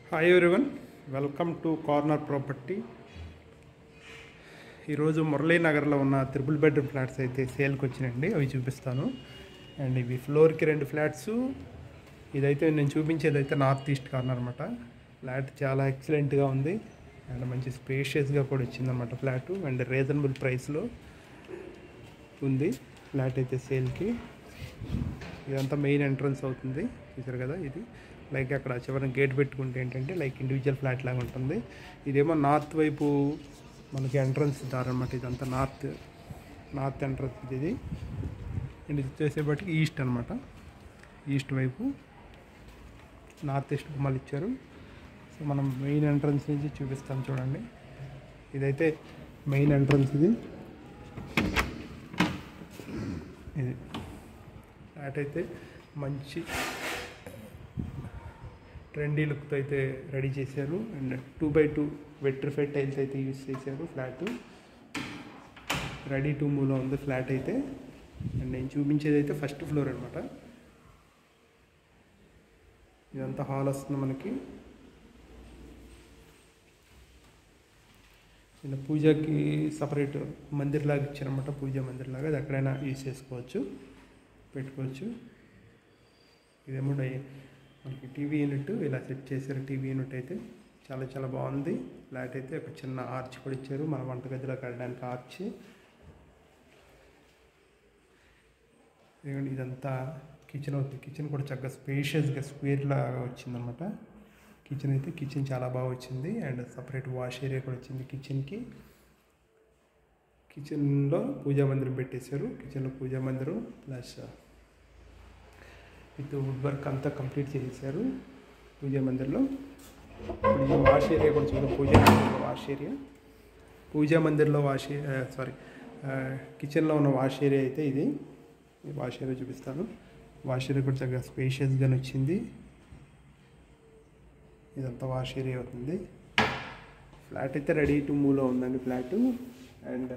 Hi everyone, welcome to corner property. ఈరోజు మురళీనగర్లో ఉన్న triple bedroom flats అయితే సేల్కి వచ్చినాయండి. అవి చూపిస్తాను. అండ్ ఇవి ఫ్లోర్కి 2 ఫ్లాట్స్. ఇదైతే నేను చూపించేది అయితే నార్త్ ఈస్ట్ కార్నర్ అనమాట. ఫ్లాట్ చాలా ఎక్సలెంట్గా ఉంది అండ్ మంచి స్పేషియస్గా కూడా వచ్చిందన్నమాట ఫ్లాట్. అండ్ రీజనబుల్ ప్రైస్లో ఉంది ఫ్లాట్ అయితే సేల్కి. ఇదంతా మెయిన్ ఎంట్రన్స్ అవుతుంది, చూసారు కదా. ఇది లైక్ అక్కడ చివరిని గేట్ పెట్టుకుంటే ఏంటంటే లైక్ ఇండివిజువల్ ఫ్లాట్ లాగా ఉంటుంది. ఇదేమో నార్త్ వైపు మనకి ఎంట్రన్స్ దారి అనమాట. ఇదంతా నార్త్ ఎంట్రన్స్ ఇది. అండ్ ఇది వచ్చేసేపటికి ఈస్ట్ అనమాట. ఈస్ట్ వైపు నార్త్ ఈస్ట్ మళ్ళీ ఇచ్చారు. సో మనం మెయిన్ ఎంట్రన్స్ నుంచి చూపిస్తాం చూడండి. ఇదైతే మెయిన్ ఎంట్రన్స్. ఇది ఫ్లాట్ అయితే మంచి ట్రెండీ లుక్తో అయితే రెడీ చేశారు. అండ్ 2x2 వెట్రిఫైడ్ టైల్స్ అయితే యూజ్ చేశారు. ఫ్లాట్ రెడీ టు మూవ్లో ఉంది ఫ్లాట్ అయితే. అండ్ నేను చూపించేది అయితే ఫస్ట్ ఫ్లోర్ అనమాట. ఇదంతా హాల్ వస్తుంది మనకి. ఇలా పూజకి సపరేట్ మందిర్లాగా ఇచ్చారనమాట, పూజా మందిర్లాగా. అది ఎక్కడైనా యూజ్ చేసుకోవచ్చు, పెట్టుకోవచ్చు. ఇదేమో మనకి టీవీ యూనిట్ ఇలా సెట్ చేశారు. టీవీ యూనిట్ అయితే చాలా చాలా బాగుంది. ఫ్లాట్ అయితే ఒక చిన్న ఆర్చ్ కూడా ఇచ్చారు, మన వంటగదిలోకి వెళ్ళడానికి ఆర్చ్. ఇదంతా కిచెన్ అవుతుంది. కిచెన్ కూడా చక్కగా స్పేషియస్గా స్క్వేర్ లాగా వచ్చిందనమాట. కిచెన్ చాలా బాగా వచ్చింది. అండ్ సపరేట్ వాష్ ఏరియా కూడా వచ్చింది కిచెన్కి. కిచెన్లో పూజా మందిరం పెట్టేశారు. కిచెన్లో పూజా మందిరం ప్లస్ విత్ వుడ్ వర్క్ అంతా కంప్లీట్ చేసేసారు పూజా మందిర్లో. ఇప్పుడు వాష్ ఏరియా కూడా చూద్దాం. పూజా మందిర్లో కిచెన్లో ఉన్న వాష్ ఏరియా అయితే ఇది. వాష్ ఏరియా చూపిస్తాను. వాష్ ఏరియా కూడా చక్కగా స్పేషియస్గా వచ్చింది. ఇదంతా వాష్ ఏరియా అవుతుంది. ఫ్లాట్ అయితే రెడీ టు మూవ్లో ఉందండి ఫ్లాట్. అండ్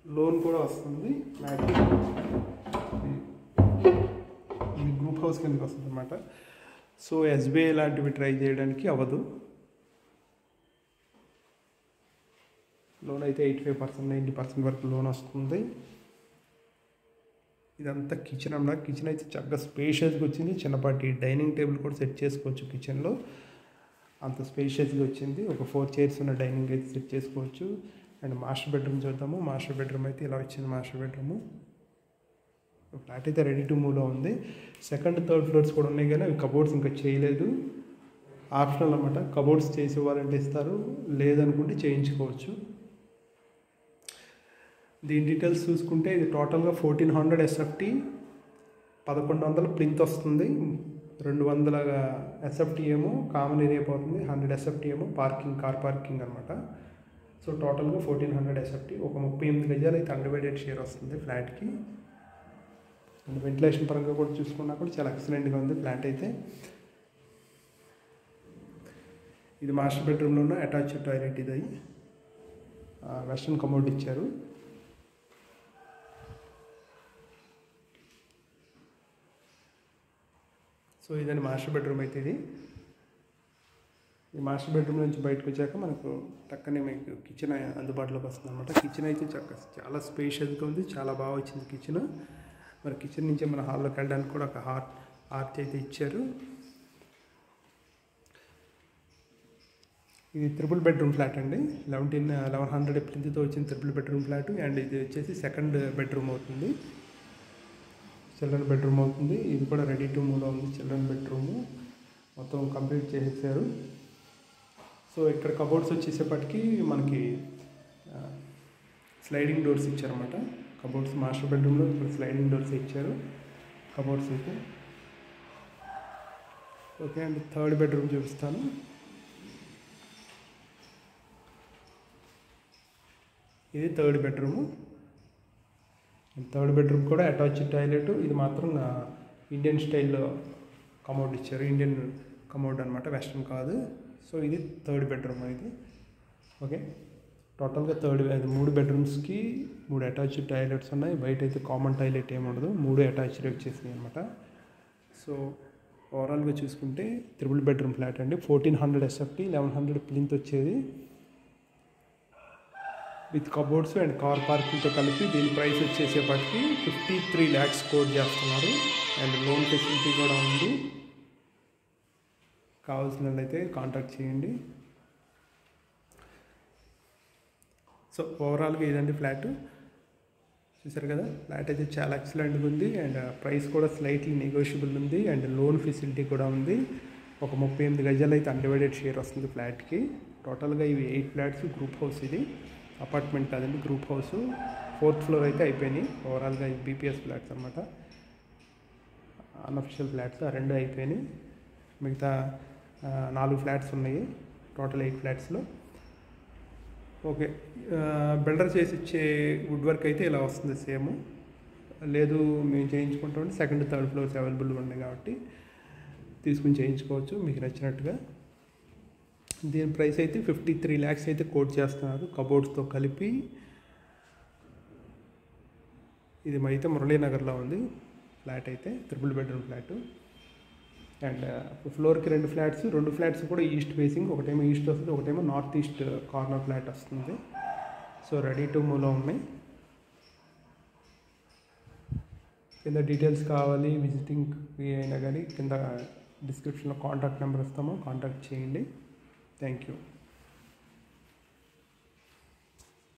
లోన్ కూడా వస్తుంది ఫ్లాట్. ఇది గ్రూప్ హౌస్ కిందకి వస్తుంది అనమాట. సో ఎస్బీఐ లాంటివి ట్రై చేయడానికి అవ్వదు. లోన్ అయితే 85%, 90% వరకు లోన్ వస్తుంది. ఇదంతా కిచెన్ అన్నమాట. కిచెన్ అయితే చక్కగా స్పేషియస్గా వచ్చింది. చిన్నపాటి డైనింగ్ టేబుల్ కూడా సెట్ చేసుకోవచ్చు కిచెన్లో, అంత స్పేషియస్గా వచ్చింది. ఒక 4 చైర్స్ ఉన్న డైనింగ్ అయితే సెట్ చేసుకోవచ్చు. అండ్ మాస్టర్ బెడ్రూమ్ చూద్దాము. మాస్టర్ బెడ్రూమ్ అయితే ఇలా వచ్చింది. మాస్టర్ బెడ్రూము ఫ్లాట్ అయితే రెడీ టు మూవ్లో ఉంది. సెకండ్, థర్డ్ ఫ్లోర్స్ కూడా ఉన్నాయి, కానీ అవి కబోర్డ్స్ ఇంకా చేయలేదు. ఆప్షనల్ అనమాట. కబోర్డ్స్ చేసి ఇవ్వాలంటే ఇస్తారు, లేదనుకుంటే చేయించుకోవచ్చు. దీని డీటెయిల్స్ చూసుకుంటే ఇది టోటల్గా 1400 SFT, 1100 ప్లింత్ వస్తుంది. 200 SFT ఏమో కామన్ ఏరియా పోతుంది, 100 SFT ఏమో కార్ పార్కింగ్ అనమాట. సో టోటల్గా 1400 SFT. ఒక 38 గజాలు అయితే అన్డివైడెడ్ షేర్ వస్తుంది ఫ్లాట్కి. అండ్ వెంటిలేషన్ పరంగా కూడా చూసుకున్నా కూడా చాలా ఎక్సలెంట్గా ఉంది ఫ్లాట్ అయితే. ఇది మాస్టర్ బెడ్రూమ్లో ఉన్న అటాచ్డ్ టాయిలెట్. ఇది వెస్ట్రన్ కమోడ్ ఇచ్చారు. సో ఇదని మాస్టర్ బెడ్రూమ్ అయితే ఇది. ఈ మాస్టర్ బెడ్రూమ్ నుంచి బయటకు వచ్చాక మనకు టక్కనే మీకు కిచెన్ అందుబాటులోకి వస్తుంది అనమాట. కిచెన్ అయితే చాలా స్పేషియస్గా ఉంది, చాలా బాగా వచ్చింది కిచెన్. మరి కిచెన్ నుంచి మన హాల్లోకి వెళ్ళడానికి కూడా ఒక ఆర్చ్ అయితే ఇచ్చారు. ఇది త్రిబుల్ బెడ్రూమ్ ఫ్లాట్ అండి. 1100 ప్లింత్తో వచ్చిన త్రిబుల్ బెడ్రూమ్ ఫ్లాట్. అండ్ ఇది వచ్చేసి సెకండ్ బెడ్రూమ్ అవుతుంది, చిల్డ్రన్ బెడ్రూమ్ అవుతుంది. ఇది కూడా రెడీ టు మూవ్లో ఉంది. చిల్డ్రన్ బెడ్రూము మొత్తం కంప్లీట్ చేసేసారు. సో ఇక్కడ కబోర్డ్స్ వచ్చేసేపటికి మనకి స్లైడింగ్ డోర్స్ ఇచ్చారన్నమాట. కబోర్డ్స్ మాస్టర్ బెడ్రూమ్లో ఇప్పుడు స్లైడింగ్ డోర్స్ ఇచ్చారు కబోర్డ్స్ అయితే. ఓకే అండి, థర్డ్ బెడ్రూమ్ చూపిస్తాను. ఇది థర్డ్ బెడ్రూము. థర్డ్ బెడ్రూమ్ కూడా అటాచ్డ్ టాయిలెట్. ఇది మాత్రం ఇండియన్ స్టైల్లో కమోడ్ ఇచ్చారు. ఇండియన్ కమోడ్ అనమాట, వెస్ట్రన్ కాదు. సో ఇది థర్డ్ బెడ్రూమ్ ఇది. ఓకే, టోటల్గా 3 బెడ్రూమ్స్కి 3 అటాచ్డ్ టాయిలెట్స్ ఉన్నాయి. బయట అయితే కామన్ టాయిలెట్ ఏమి ఉండదు, 3 అటాచ్డ్ వచ్చేసినాయి అనమాట. సో ఓవరాల్గా చూసుకుంటే త్రిబుల్ బెడ్రూమ్ ఫ్లాట్ అండి. 1400 SFT, 1100 ప్లింత్ వచ్చేది విత్ కబోర్డ్స్ అండ్ కార్ పార్కింగ్తో కలిపి దీని ప్రైస్ వచ్చేసేపటికి 53 lakhs కోట్ చేస్తున్నారు. అండ్ లోన్ ఫెసిలిటీ కూడా ఉంది. కావాల్సిన వాళ్ళైతే కాంటాక్ట్ చేయండి. సో ఓవరాల్గా ఇదండి ఫ్లాట్. చూసారు కదా, ఫ్లాట్ అయితే చాలా ఎక్సలెంట్గా ఉంది. అండ్ ప్రైస్ కూడా స్లైట్లీ నెగోషియబుల్ ఉంది. అండ్ లోన్ ఫెసిలిటీ కూడా ఉంది. ఒక 38 గజాలు అయితే అన్డివైడెడ్ షేర్ వస్తుంది ఫ్లాట్కి. టోటల్గా ఇవి 8 ఫ్లాట్స్, గ్రూప్ హౌస్. ఇది అపార్ట్మెంట్ కాదండి, గ్రూప్ హౌస్. 4th ఫ్లోర్ అయితే అయిపోయినాయి. ఓవరాల్గా ఇవి BPS ఫ్లాట్స్ అనమాట. అన్అఫిషియల్ ఫ్లాట్స్ ఆ 2 అయిపోయినాయి. మిగతా 4 ఫ్లాట్స్ ఉన్నాయి. టోటల్ 8 ఫ్లాట్స్లో. ఓకే, బిల్డర్ చేసి ఇచ్చే వుడ్ వర్క్ అయితే ఇలా వస్తుంది సేమ్. లేదు మేము చేయించుకుంటామంటే 2nd, 3rd ఫ్లోర్స్ అవైలబుల్గా ఉన్నాయి కాబట్టి తీసుకుని చేయించుకోవచ్చు మీకు నచ్చినట్టుగా. దీని ప్రైస్ అయితే 53 lakhs అయితే కోట్ చేస్తున్నారు కబోర్డ్స్తో కలిపి. ఇది అయితే మురళీనగర్లో ఉంది ఫ్లాట్ అయితే, త్రిబుల్ బెడ్రూమ్ ఫ్లాట్. అండ్ ఫ్లోర్కి 2 ఫ్లాట్స్, 2 ఫ్లాట్స్ కూడా ఈస్ట్ ఫేసింగ్. ఒకటేమో ఈస్ట్ వస్తుంది, ఒకటేమో నార్త్ ఈస్ట్ కార్నర్ ఫ్లాట్ వస్తుంది. సో రెడీ టు మూవ్లో ఉన్నాయి. కింద డీటెయిల్స్ కావాలి, విజిటింగ్ అయినా కానీ కింద డిస్క్రిప్షన్లో కాంటాక్ట్ నెంబర్ ఇస్తాము, కాంటాక్ట్ చేయండి. Thank you.